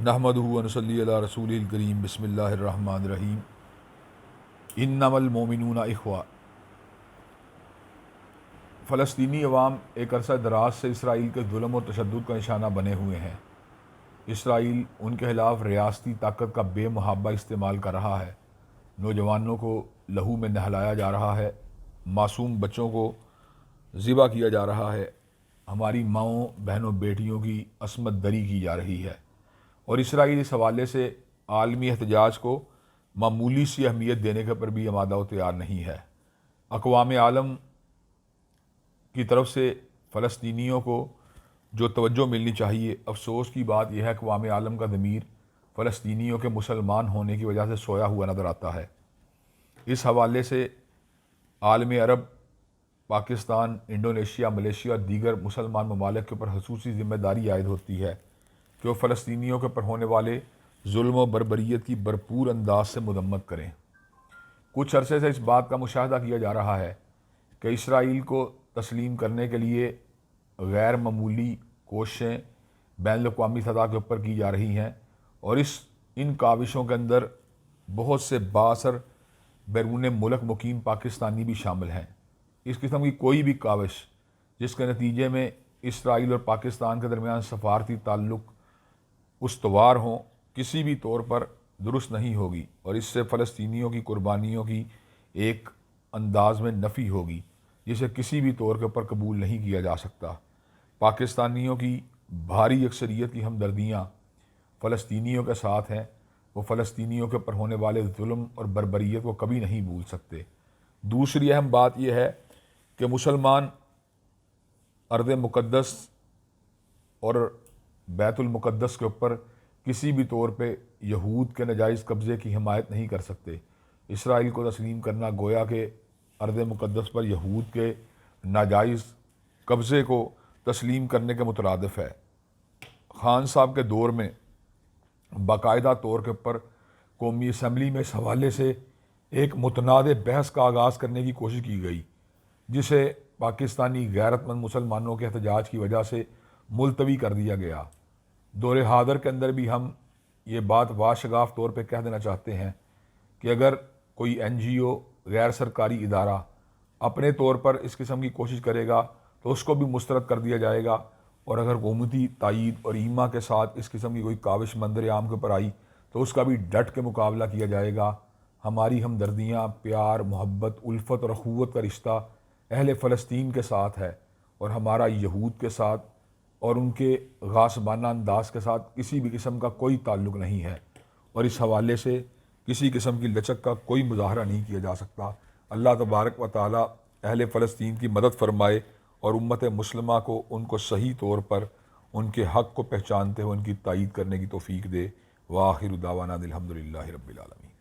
نحمدہ و نصلی علی رسولہ الکریم بسم اللہ الرحمن الرحیم انما المؤمنون اخوہ۔ فلسطینی عوام ایک عرصہ دراز سے اسرائیل کے ظلم و تشدد کا نشانہ بنے ہوئے ہیں۔ اسرائیل ان کے خلاف ریاستی طاقت کا بے محابہ استعمال کر رہا ہے، نوجوانوں کو لہو میں نہلایا جا رہا ہے، معصوم بچوں کو ذبح کیا جا رہا ہے، ہماری ماؤں بہنوں بیٹیوں کی عصمت دری کی جا رہی ہے، اور اسرائیل اس حوالے سے عالمی احتجاج کو معمولی سی اہمیت دینے کے پر بھی آمادہ و تیار نہیں ہے۔ اقوام عالم کی طرف سے فلسطینیوں کو جو توجہ ملنی چاہیے، افسوس کی بات یہ ہے کہ اقوام عالم کا ضمیر فلسطینیوں کے مسلمان ہونے کی وجہ سے سویا ہوا نظر آتا ہے۔ اس حوالے سے عالم عرب، پاکستان، انڈونیشیا، ملیشیا اور دیگر مسلمان ممالک کے اوپر خصوصی ذمہ داری عائد ہوتی ہے کہ وہ فلسطینیوں کے اوپر ہونے والے ظلم و بربریت کی بھرپور انداز سے مذمت کریں۔ کچھ عرصے سے اس بات کا مشاہدہ کیا جا رہا ہے کہ اسرائیل کو تسلیم کرنے کے لیے غیر معمولی کوششیں بین الاقوامی سطح کے اوپر کی جا رہی ہیں، اور ان کاوشوں کے اندر بہت سے بااثر بیرون ملک مقیم پاکستانی بھی شامل ہیں۔ اس قسم کی کوئی بھی کاوش جس کے نتیجے میں اسرائیل اور پاکستان کے درمیان سفارتی تعلق استوار ہوں، کسی بھی طور پر درست نہیں ہوگی، اور اس سے فلسطینیوں کی قربانیوں کی ایک انداز میں نفی ہوگی جسے کسی بھی طور کے اوپر قبول نہیں کیا جا سکتا۔ پاکستانیوں کی بھاری اکثریت کی ہمدردیاں فلسطینیوں کے ساتھ ہیں، وہ فلسطینیوں کے اوپر ہونے والے ظلم اور بربریت کو کبھی نہیں بھول سکتے۔ دوسری اہم بات یہ ہے کہ مسلمان ارض مقدس اور بیت المقدس کے اوپر کسی بھی طور پہ یہود کے ناجائز قبضے کی حمایت نہیں کر سکتے۔ اسرائیل کو تسلیم کرنا گویا کہ ارض مقدس پر یہود کے ناجائز قبضے کو تسلیم کرنے کے مترادف ہے۔ خان صاحب کے دور میں باقاعدہ طور کے اوپر قومی اسمبلی میں اس حوالے سے ایک متنازع بحث کا آغاز کرنے کی کوشش کی گئی، جسے پاکستانی غیرت مند مسلمانوں کے احتجاج کی وجہ سے ملتوی کر دیا گیا۔ دور حاضر کے اندر بھی ہم یہ بات واشگاف طور پہ کہہ دینا چاہتے ہیں کہ اگر کوئی این جی او، غیر سرکاری ادارہ اپنے طور پر اس قسم کی کوشش کرے گا تو اس کو بھی مسترد کر دیا جائے گا، اور اگر حکومتی تائید اور ایما کے ساتھ اس قسم کی کوئی کاوش منظر عام کے اوپر آئی تو اس کا بھی ڈٹ کے مقابلہ کیا جائے گا۔ ہماری ہمدردیاں، پیار، محبت، الفت اور اخوت کا رشتہ اہل فلسطین کے ساتھ ہے، اور ہمارا یہود کے ساتھ اور ان کے غاصبانہ انداز کے ساتھ کسی بھی قسم کا کوئی تعلق نہیں ہے، اور اس حوالے سے کسی قسم کی لچک کا کوئی مظاہرہ نہیں کیا جا سکتا۔ اللہ تبارک و تعالی اہل فلسطین کی مدد فرمائے اور امت مسلمہ کو ان کو صحیح طور پر ان کے حق کو پہچانتے ہوئے ان کی تائید کرنے کی توفیق دے۔ وآخر دعوانا الحمدللہ رب العالمین۔